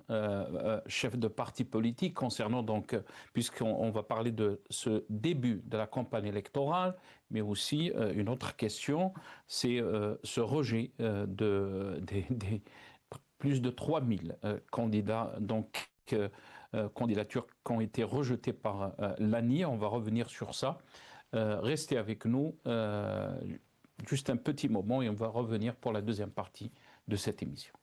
chefs de partis politiques concernant donc, puisqu'on va parler de ce début de la campagne électorale, mais aussi une autre question, c'est ce rejet des plus de 3000 candidats, donc candidatures qui ont été rejetées par l'ANI. On va revenir sur ça. Restez avec nous juste un petit moment et on va revenir pour la deuxième partie de cette émission.